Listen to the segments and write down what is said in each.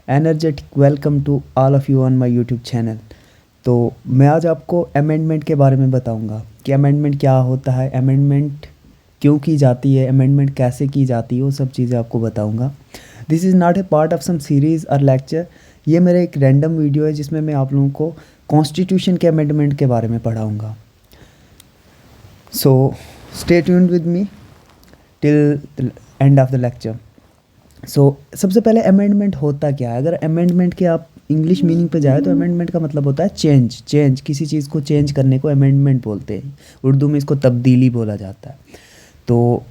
Energetic welcome to all of you on my YouTube channel. तो मैं आज आपको अमेंडमेंट के बारे में बताऊंगा कि अमेंडमेंट क्या होता है, अमेंडमेंट क्यों की जाती है, अमेंडमेंट कैसे की जाती है, वो सब चीज़ें आपको बताऊंगा। This is not a part of some series और लेक्चर। ये मेरा एक रैंडम वीडियो है जिसमें मैं आप लोगों को कॉन्स्टिट्यूशन के अमेंडमेंट के बारे में पढ़ाऊँगा। So stay tuned with me till the end of the lecture. सबसे पहले अमेंडमेंट होता क्या है? अगर अमेंडमेंट के आप इंग्लिश मीनिंग पे जाए तो अमेंडमेंट का मतलब होता है चेंज। किसी चीज़ को चेंज करने को अमेंडमेंट बोलते हैं। उर्दू में इसको तब्दीली बोला जाता है। तो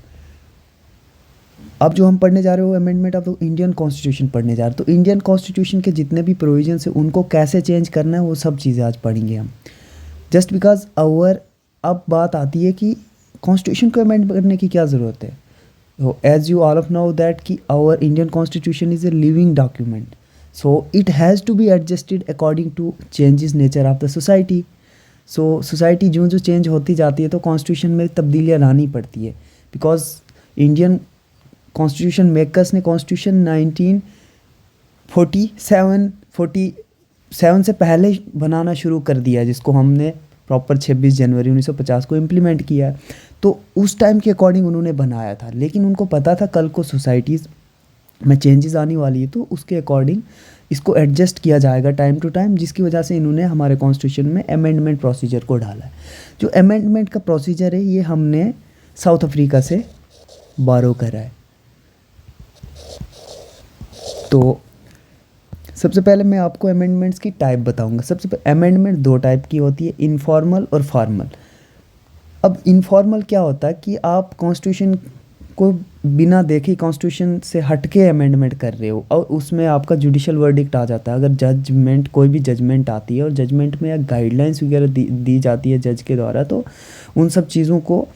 अब जो हम पढ़ने जा रहे हो amendment of the Indian constitution पढ़ने जा रहे हो। तो इंडियन कॉन्स्टिट्यूशन के जितने भी प्रोविजन है उनको कैसे चेंज करना है वो सब चीज़ें आज पढ़ेंगे हम। जस्ट बिकॉज अब बात आती है कि कॉन्स्टिट्यूशन को अमेंड करने की क्या ज़रूरत है। So as you all of know that कि our Indian Constitution is a living document, so it has to be adjusted according to changes nature of the society. So society जो जो change होती जाती है तो Constitution में तब्दीलियाँ लानी पड़ती है। Because Indian Constitution makers ने Constitution 1947 से पहले बनाना शुरू कर दिया, जिसको हमने प्रॉपर 26 जनवरी 1950 को इम्प्लीमेंट किया है। तो उस टाइम के अकॉर्डिंग उन्होंने बनाया था, लेकिन उनको पता था कल को सोसाइटीज़ में चेंजेस आने वाली है, तो उसके अकॉर्डिंग इसको एडजस्ट किया जाएगा टाइम टू टाइम, जिसकी वजह से इन्होंने हमारे कॉन्स्टिट्यूशन में अमेंडमेंट प्रोसीजर को डाला है। जो अमेंडमेंट का प्रोसीजर है ये हमने साउथ अफ्रीका से बारो करा है। तो सबसे पहले मैं आपको अमेंडमेंट्स की टाइप बताऊंगा। सबसे पहले अमेंडमेंट दो टाइप की होती है, इनफॉर्मल और फॉर्मल। अब इनफॉर्मल क्या होता है कि आप कॉन्स्टिट्यूशन को बिना देखे कॉन्स्टिट्यूशन से हटके अमेंडमेंट कर रहे हो और उसमें आपका जुडिशल वर्डिक्ट आ जाता है। अगर कोई भी जजमेंट आती है और जजमेंट में गाइडलाइंस वगैरह दी जाती है जज के द्वारा, तो उन सब चीज़ों को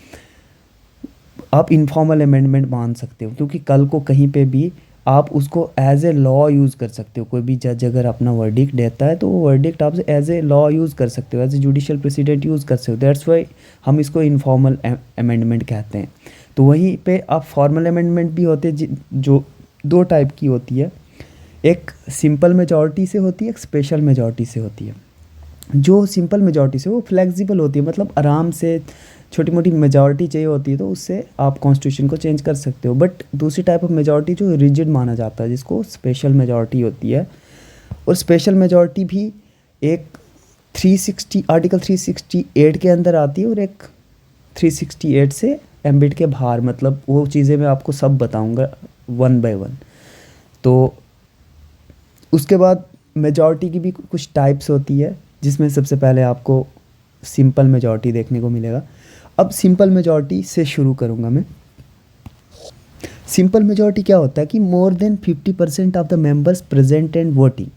आप इनफॉर्मल अमेंडमेंट मान सकते हो, क्योंकि कल को कहीं पे भी आप उसको एज ए लॉ यूज़ कर सकते हो। कोई भी जज अगर अपना वर्डिक्ट देता है तो वो वर्डिक्ट आप एज ए लॉ यूज़ कर सकते हो, as a judicial president use कर सकते हो। दैट्स वाई हम इसको इनफॉर्मल अमेंडमेंट कहते हैं। तो वहीं पे आप फॉर्मल अमेंडमेंट भी होते हैं जो दो टाइप की होती है, एक सिंपल मेजॉरिटी से होती है, एक स्पेशल मेजॉरिटी से होती है। जो सिंपल मेजॉरिटी से वो फ्लेक्सिबल होती है, मतलब आराम से छोटी मोटी मेजॉरिटी चाहिए होती है तो उससे आप कॉन्स्टिट्यूशन को चेंज कर सकते हो। बट दूसरी टाइप ऑफ मेजॉरिटी जो रिजिड माना जाता है, जिसको स्पेशल मेजॉरिटी होती है, और स्पेशल मेजॉरिटी भी एक 360 आर्टिकल 368 के अंदर आती है और एक 368 से एम्बिट के बाहर। मतलब वो चीज़ें मैं आपको सब बताऊंगा वन बाय वन। तो उसके बाद मेजॉरिटी की भी कुछ टाइप्स होती है, जिसमें सबसे पहले आपको सिंपल मेजॉरिटी देखने को मिलेगा। अब सिंपल मेजॉरिटी से शुरू करूंगा मैं। सिंपल मेजॉरिटी क्या होता है कि more than 50% of the members present and voting.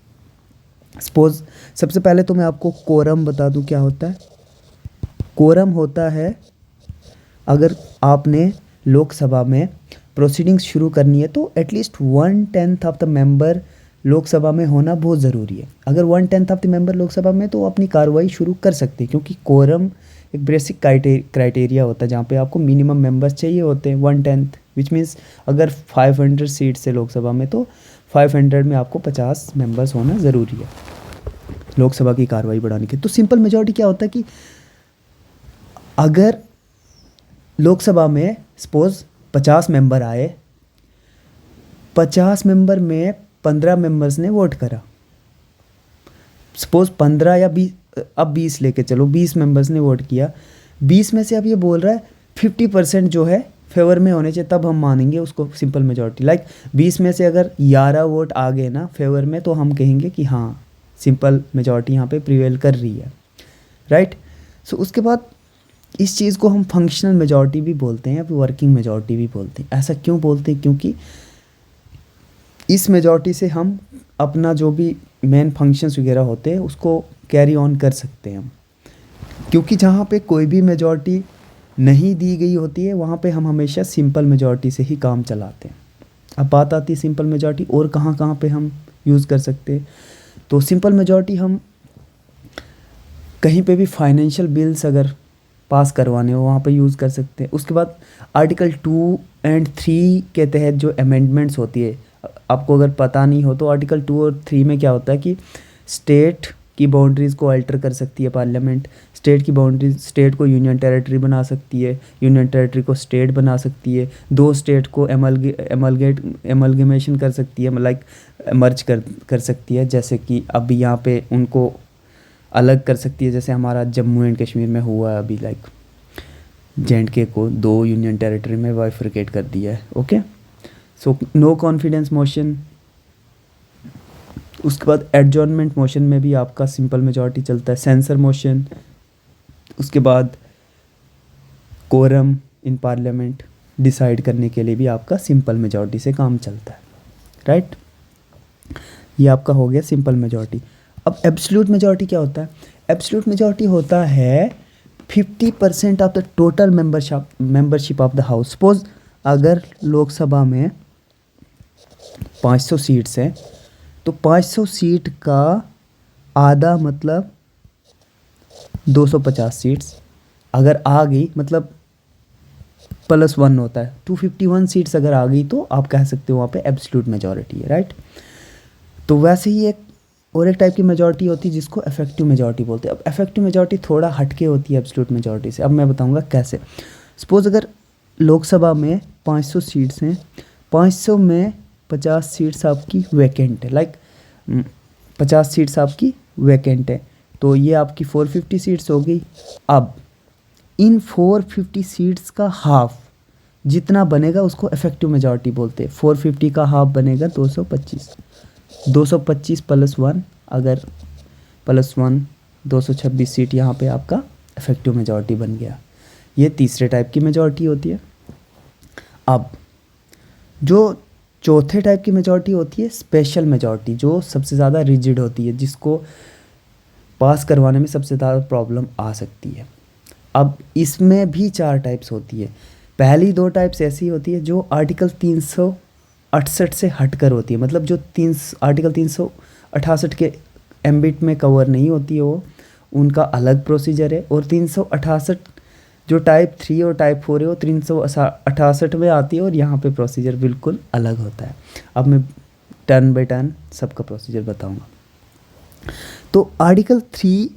Suppose सबसे पहले तो मैं आपको कोरम बता दूं क्या होता है। कोरम होता है अगर आपने लोकसभा में प्रोसीडिंग्स शुरू करनी है तो at least 1/10 of the member Lok Sabha में होना बहुत ज़रूरी है। अगर 1/10 ऑफ द मेंबर लोकसभा में, तो अपनी कार्रवाई शुरू कर सकते हैं, क्योंकि कोरम एक बेसिक क्राइटेरिया होता है जहाँ पे आपको मिनिमम मेंबर्स चाहिए होते हैं 1/10, विच मीन्स अगर 500 सीट्स है लोकसभा में तो 500 में आपको 50 मेंबर्स होना ज़रूरी है लोकसभा की कार्रवाई बढ़ाने के। तो सिंपल मेजॉरिटी क्या होता है कि अगर लोकसभा में सपोज 50 मेंबर आए, 50 मेंबर में 15 मेंबर्स ने वोट करा, सपोज 15 या 20, अब 20 लेके चलो, 20 मेंबर्स ने वोट किया, 20 में से अब ये बोल रहा है 50% जो है फेवर में होने चाहिए, तब हम मानेंगे उसको सिंपल मेजॉरिटी। लाइक 20 में से अगर 11 वोट आ गए ना फेवर में, तो हम कहेंगे कि हाँ सिंपल मेजॉरिटी यहाँ पे प्रिवेल कर रही है, राइट। सो उसके बाद इस चीज़ को हम फंक्शनल मेजॉरिटी भी बोलते हैं या वर्किंग मेजॉरिटी भी बोलते हैं। ऐसा क्यों बोलते हैं? क्योंकि इस मेजॉरिटी से हम अपना जो भी मेन फंक्शंस वगैरह होते हैं उसको कैरी ऑन कर सकते हैं हम, क्योंकि जहाँ पे कोई भी मेजॉरिटी नहीं दी गई होती है वहाँ पे हम हमेशा सिंपल मेजॉरिटी से ही काम चलाते हैं। अब बात आती है सिंपल मेजॉरिटी और कहाँ कहाँ पे हम यूज़ कर सकते हैं। तो सिंपल मेजॉरिटी हम कहीं पे भी फाइनेंशियल बिल्स अगर पास करवाने हो वहाँ पे यूज़ कर सकते हैं। उसके बाद आर्टिकल 2 और 3 के तहत जो अमेंडमेंट्स होती है, आपको अगर पता नहीं हो तो आर्टिकल 2 और 3 में क्या होता है कि स्टेट की बाउंड्रीज़ को अल्टर कर सकती है पार्लियामेंट। स्टेट की बाउंड्रीज, स्टेट को यूनियन टेरिटरी बना सकती है, यूनियन टेरिटरी को स्टेट बना सकती है, दो स्टेट को एमलगेमेशन कर सकती है, लाइक मर्ज कर सकती है, जैसे कि अभी यहाँ पे उनको अलग कर सकती है, जैसे हमारा जम्मू एंड कश्मीर में हुआ है अभी, लाइक जे को 2 यूनियन टेरिटरी में बाइफरकेट कर दिया है। Okay, so no confidence motion. उसके बाद एडजॉर्नमेंट मोशन में भी आपका सिंपल मेजॉरिटी चलता है, सेंसर मोशन। उसके बाद कोरम इन पार्लियामेंट डिसाइड करने के लिए भी आपका सिंपल मेजॉरिटी से काम चलता है, राइट। ये आपका हो गया सिंपल मेजॉरिटी। अब एब्सोल्यूट मेजॉरिटी क्या होता है? एब्सोल्यूट मेजॉरिटी होता है 50% of the total membership of the house. Suppose अगर लोकसभा में 500 सीट्स हैं तो 500 सीट का आधा मतलब 250 सीट्स अगर आ गई, मतलब +1 होता है, 251 सीट्स अगर आ गई तो आप कह सकते हो वहाँ पे एब्सोल्यूट मेजॉरिटी है, राइट। तो वैसे ही एक टाइप की मेजॉरिटी होती है जिसको इफेक्टिव मेजॉरिटी बोलते हैं। अब इफेक्टिव मेजॉरिटी थोड़ा हटके होती है एब्सोल्यूट मेजॉरिटी से। अब मैं बताऊंगा कैसे। सपोज अगर लोकसभा में 500 सीट्स हैं, 500 में 50 सीट्स आपकी वैकेंट है, लाइक 50 सीट्स आपकी वैकेंट है, तो ये आपकी 450 सीट्स हो गई। अब इन 450 सीट्स का हाफ जितना बनेगा उसको इफेक्टिव मेजॉरिटी बोलते हैं। 450 का हाफ बनेगा 225, 225 +1, अगर +1 226 सीट यहाँ पे आपका इफेक्टिव मेजॉरिटी बन गया। ये तीसरे टाइप की मेजॉरिटी होती है। अब जो चौथे टाइप की मेजॉरिटी होती है स्पेशल मेजॉरिटी, जो सबसे ज़्यादा रिजिड होती है, जिसको पास करवाने में सबसे ज़्यादा प्रॉब्लम आ सकती है। अब इसमें भी 4 टाइप्स होती है। पहली 2 टाइप्स ऐसी होती है जो आर्टिकल 368 से हटकर होती है, मतलब जो आर्टिकल 368 के एम्बिट में कवर नहीं होती है, वो उनका अलग प्रोसीजर है। और 368 जो टाइप 3 और टाइप 4 है वो 368 में आती है, और यहाँ पे प्रोसीजर बिल्कुल अलग होता है। अब मैं टर्न बाय टर्न सबका प्रोसीजर बताऊँगा। तो आर्टिकल 3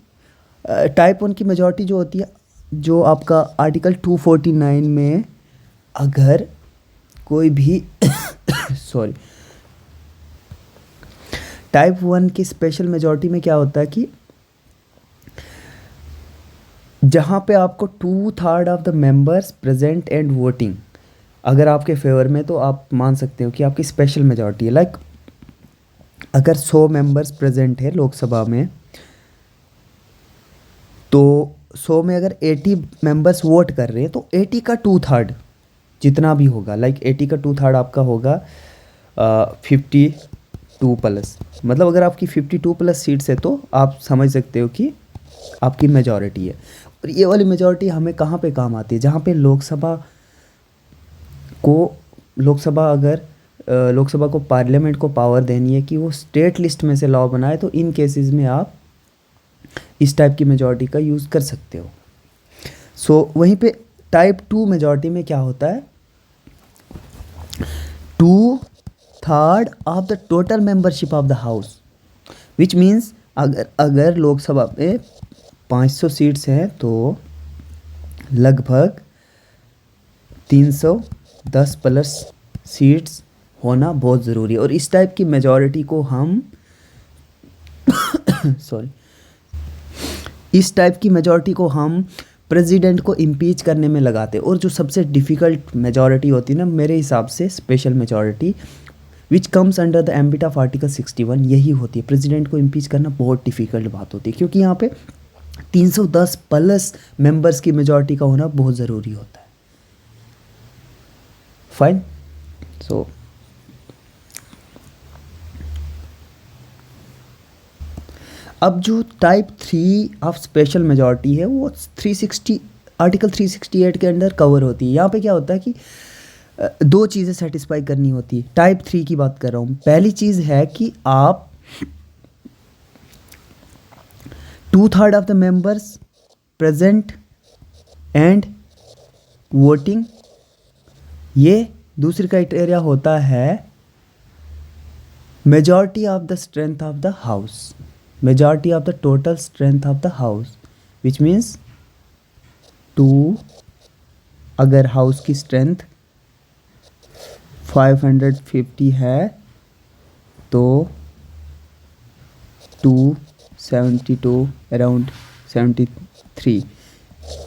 टाइप 1 की मेजॉरिटी जो होती है, जो आपका आर्टिकल 249 में अगर कोई भी सॉरी, टाइप 1 की स्पेशल मेजॉरिटी में क्या होता है कि जहाँ पे आपको 2/3 of the members present and voting अगर आपके फेवर में, तो आप मान सकते हो कि आपकी स्पेशल मेजॉरिटी है। लाइक अगर 100 मेंबर्स प्रेजेंट है लोकसभा में, तो 100 में अगर 80 मेंबर्स वोट कर रहे हैं तो 80 का 2/3 जितना भी होगा, लाइक 80 का 2/3 आपका होगा 52 प्लस, मतलब अगर आपकी 52 प्लस सीट्स है तो आप समझ सकते हो कि आपकी मेजॉरिटी है। और ये वाली मेजॉरिटी हमें कहाँ पे काम आती है? जहाँ पे लोकसभा को पार्लियामेंट को पावर देनी है कि वो स्टेट लिस्ट में से लॉ बनाए, तो इन केसेस में आप इस टाइप की मेजॉरिटी का यूज़ कर सकते हो। सो वहीं पे टाइप 2 मेजॉरिटी में क्या होता है, 2/3 of the total membership of the house, which means अगर लोकसभा में 500 सीट्स हैं तो लगभग 310 प्लस सीट्स होना बहुत ज़रूरी है। और इस टाइप की मेजॉरिटी को हम इस टाइप की मेजॉरिटी को हम प्रेसिडेंट को इम्पीच करने में लगाते हैं। और जो सबसे डिफ़िकल्ट मेजॉरिटी होती है ना, मेरे हिसाब से special majority which comes under the ambit of article 61, यही होती है। प्रेसिडेंट को इम्पीच करना बहुत डिफ़िकल्ट बात होती है, क्योंकि यहाँ पे 310 प्लस मेंबर्स की मेजॉरिटी का होना बहुत ज़रूरी होता है। फाइन। सो अब जो टाइप 3 ऑफ स्पेशल मेजॉरिटी है वो 360 आर्टिकल 368 के अंडर कवर होती है। यहाँ पे क्या होता है कि 2 चीज़ें सेटिस्फाई करनी होती है। टाइप 3 की बात कर रहा हूँ। पहली चीज़ है कि आप 2/3 of the members present and voting. ये दूसरी क्राइटेरिया होता है majority of the strength of the house, majority of the total strength of the house, which means 2, अगर हाउस की स्ट्रेंथ 550 है तो 272 अराउंड 73,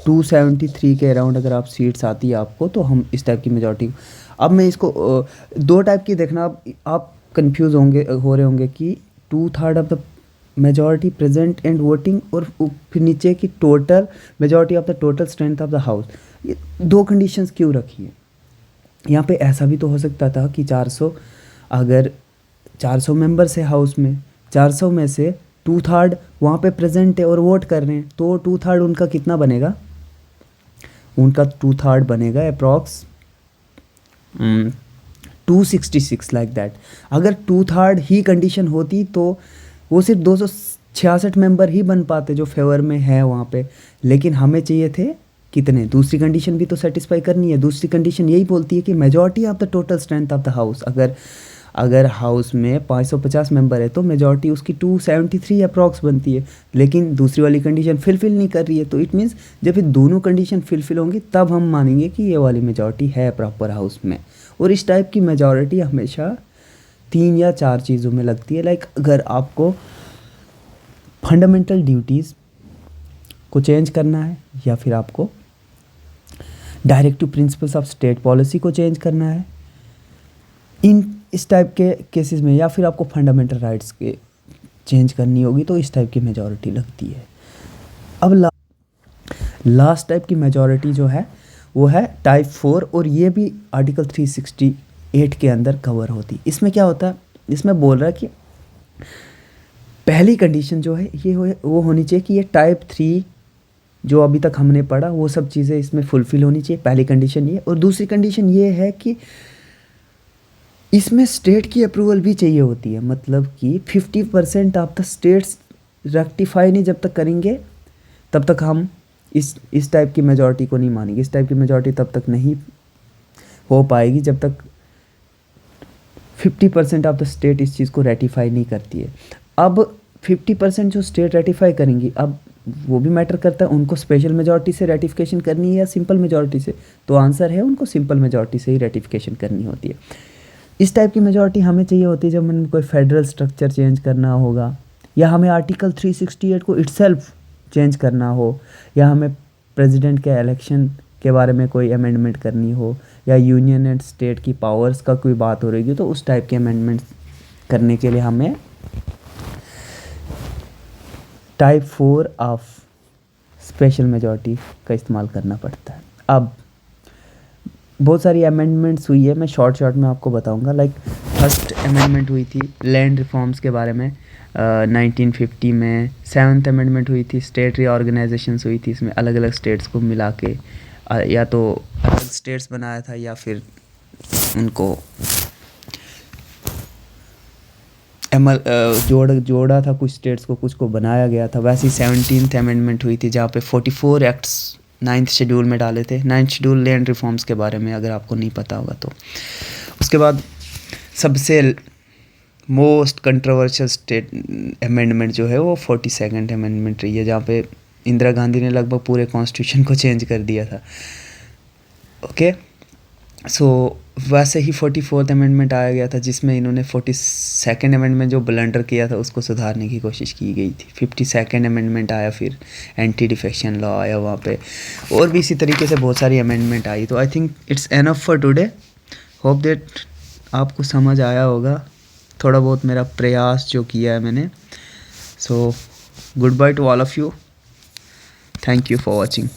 273 के अराउंड अगर आप सीट्स आती है आपको, तो हम इस टाइप की मेजॉरिटी। अब मैं इसको दो टाइप की देखना, आप कंफ्यूज हो रहे होंगे कि 2/3 of the majority present and voting, और फिर नीचे की total majority of the total strength of the house. ये दो कंडीशंस क्यों रखी है? यहाँ पे ऐसा भी तो हो सकता था कि 400, अगर 400 मेंबर्स है हाउस में, 400 में से 2/3 वहाँ पे प्रेजेंट है और वोट कर रहे हैं, तो 2/3 उनका कितना बनेगा? उनका 2/3 बनेगा अप्रॉक्स 266 लाइक दैट। अगर 2/3 ही कंडीशन होती तो वो सिर्फ 266 मेंबर ही बन पाते जो फेवर में है वहाँ पे, लेकिन हमें चाहिए थे कितने? दूसरी कंडीशन भी तो सेटिस्फाई करनी है। दूसरी कंडीशन यही बोलती है कि majority of the total strength of the house, अगर हाउस में 550 मेंबर है तो मेजॉरिटी उसकी 273 अप्रॉक्स बनती है, लेकिन दूसरी वाली कंडीशन फिलफिल नहीं कर रही है। तो इट मीन्स जब ये दोनों कंडीशन फिलफिल होंगी तब हम मानेंगे कि ये वाली मेजॉरिटी है प्रॉपर हाउस में। और इस टाइप की मेजॉरिटी हमेशा 3 या 4 चीज़ों में लगती है। लाइक अगर आपको फंडामेंटल ड्यूटीज़ को चेंज करना है, या फिर आपको directive principles of state policy को चेंज करना है, इस टाइप के केसेस में, या फिर आपको फंडामेंटल राइट्स के चेंज करनी होगी, तो इस टाइप की मेजॉरिटी लगती है। अब लास्ट टाइप की मेजॉरिटी जो है वो है टाइप 4, और ये भी आर्टिकल 368 के अंदर कवर होती। इसमें क्या होता है? इसमें बोल रहा है कि पहली कंडीशन जो है वो होनी चाहिए कि ये टाइप 3 जो अभी तक हमने पढ़ा वो सब चीज़ें इसमें फुलफ़िल होनी चाहिए। पहली कंडीशन ये। और दूसरी कंडीशन ये है कि इसमें स्टेट की अप्रूवल भी चाहिए होती है। मतलब कि 50% ऑफ द स्टेट्स रेक्टिफाई नहीं जब तक करेंगे तब तक हम इस टाइप की मेजॉरिटी को नहीं मानेंगे। इस टाइप की मेजॉरिटी तब तक नहीं हो पाएगी जब तक 50% ऑफ द स्टेट इस चीज़ को रेटिफाई नहीं करती है। अब 50% जो स्टेट रेटिफाई करेंगी, अब वो भी मैटर करता है उनको स्पेशल मेजॉरिटी से रेटिफिकेशन करनी है या सिंपल मेजॉरिटी से। तो आंसर है उनको सिंपल मेजॉरिटी से ही रेटिफिकेशन करनी होती है। इस टाइप की मेजॉरिटी हमें चाहिए होती है जब हमें कोई फेडरल स्ट्रक्चर चेंज करना होगा, या हमें आर्टिकल 368 को इटसेल्फ चेंज करना हो, या हमें प्रेसिडेंट के इलेक्शन के बारे में कोई अमेंडमेंट करनी हो, या यूनियन एंड स्टेट की पावर्स का कोई बात हो रही है, तो उस टाइप के अमेंडमेंट करने के लिए हमें टाइप 4 ऑफ स्पेशल मेजॉरिटी का इस्तेमाल करना पड़ता है। अब बहुत सारी अमेंडमेंट्स हुई है, मैं शॉर्ट में आपको बताऊंगा। लाइक फर्स्ट अमेंडमेंट हुई थी लैंड रिफॉर्म्स के बारे में 1950 में। 7th अमेंडमेंट हुई थी स्टेट रीऑर्गेनाइजेशंस हुई थी, इसमें अलग अलग स्टेट्स को मिला के या तो अलग स्टेट्स बनाया था या फिर उनको जोड़ा था, कुछ स्टेट्स को कुछ को बनाया गया था। वैसे ही 17th अमेंडमेंट हुई थी जहाँ पे 44 एक्ट्स 9th शेड्यूल में डाले थे। 9th शेड्यूल लैंड रिफॉर्म्स के बारे में अगर आपको नहीं पता होगा तो। उसके बाद सबसे मोस्ट कंट्रोवर्शियल स्टेट अमेंडमेंट जो है वो 42nd अमेंडमेंट रही है, जहाँ पे इंदिरा गांधी ने लगभग पूरे कॉन्स्टिट्यूशन को चेंज कर दिया था। ओके, सो वैसे ही 44th अमेंडमेंट आया गया था जिसमें इन्होंने 42nd अमेंडमेंट जो ब्लंडर किया था उसको सुधारने की कोशिश की गई थी। 52nd अमेंडमेंट आया, फिर एंटी डिफेक्शन लॉ आया वहाँ पे, और भी इसी तरीके से बहुत सारी अमेंडमेंट आई। तो I think it's enough for today. Hope that आपको समझ आया होगा थोड़ा बहुत मेरा प्रयास जो किया है मैंने। So good by two all of you, thank you for watching.